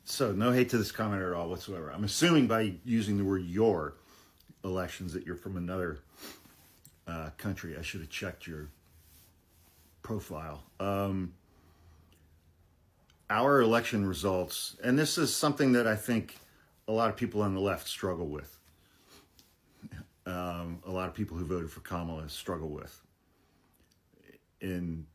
So no hate to this commenter at all whatsoever. I'm assuming by using the word your elections that you're from another country. I should have checked your profile. Our election results, and this is something that I think a lot of people on the left struggle with. A lot of people who voted for Kamla struggle with. In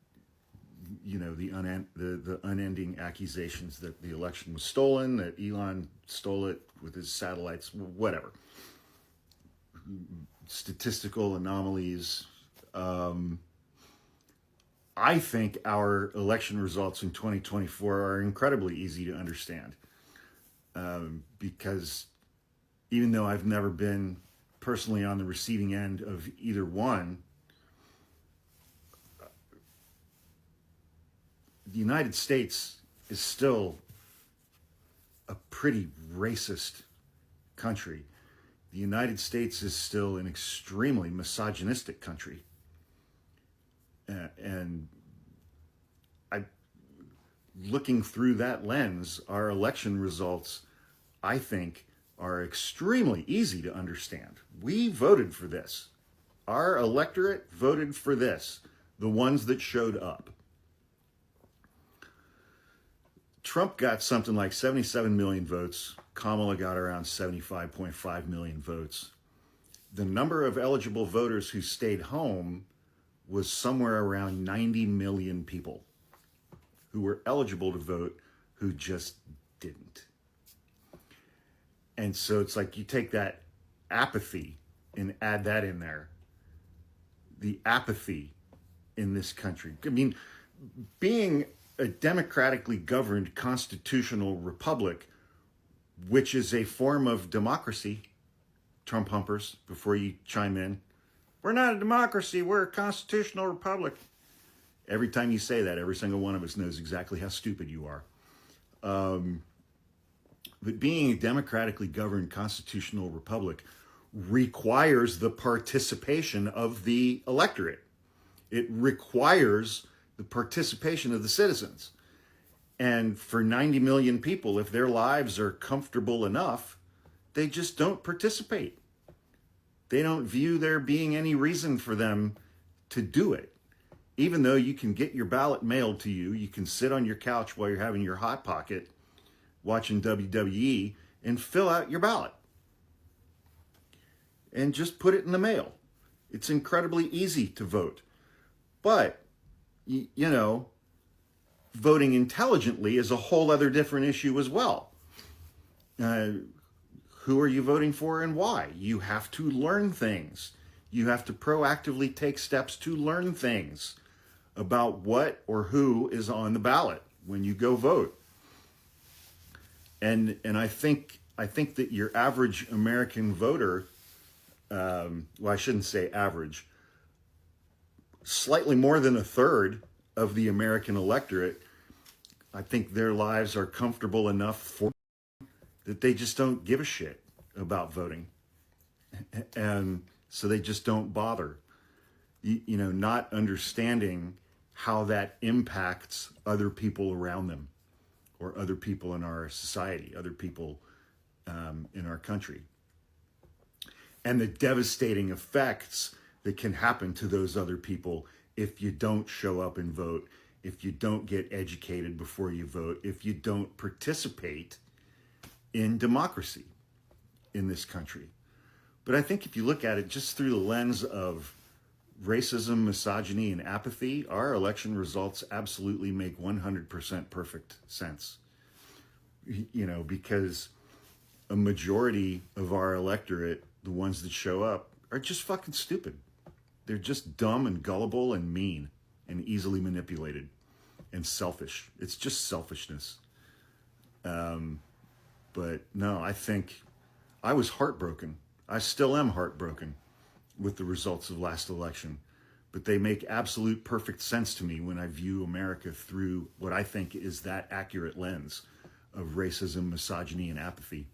the unending accusations that the election was stolen, that Elon stole it with his satellites, whatever. Statistical anomalies. I think our election results in 2024 are incredibly easy to understand, because even though I've never been personally on the receiving end of either one, the United States is still a pretty racist country. The United States is still an extremely misogynistic country. And looking through that lens, our election results, I think, are extremely easy to understand. We voted for this. Our electorate voted for this, the ones that showed up. Trump got something like 77 million votes. Kamala got around 75.5 million votes. The number of eligible voters who stayed home was somewhere around 90 million people who were eligible to vote who just didn't. And so it's like you take that apathy and add that in there. The apathy in this country. I mean, being a democratically governed constitutional republic, which is a form of democracy, Trump humpers, before you chime in, we're not a democracy, we're a constitutional republic. Every time you say that, every single one of us knows exactly how stupid you are. But being a democratically governed constitutional republic requires the participation of the electorate. It requires the participation of the citizens. And for 90 million people, if their lives are comfortable enough, they just don't participate. They don't view there being any reason for them to do it. Even though you can get your ballot mailed to you, you can sit on your couch while you're having your Hot Pocket watching WWE and fill out your ballot and just put it in the mail. It's incredibly easy to vote. But, voting intelligently is a whole other different issue as well. Who are you voting for and why? You have to learn things. You have to proactively take steps to learn things about what or who is on the ballot when you go vote. And I think that your average American voter, well, I shouldn't say average, slightly more than a third of the American electorate, I think their lives are comfortable enough for that they just don't give a shit about voting. And so they just don't bother, not understanding how that impacts other people around them or other people in our society, other people in our country. And the devastating effects that can happen to those other people if you don't show up and vote, if you don't get educated before you vote, if you don't participate in democracy in this country. But I think if you look at it just through the lens of racism, misogyny, and apathy, our election results absolutely make 100% perfect sense. Because a majority of our electorate, the ones that show up, are just fucking stupid. They're just dumb and gullible and mean and easily manipulated and selfish. It's just selfishness. But no, I think I was heartbroken. I still am heartbroken with the results of last election, but they make absolute perfect sense to me when I view America through what I think is that accurate lens of racism, misogyny, and apathy.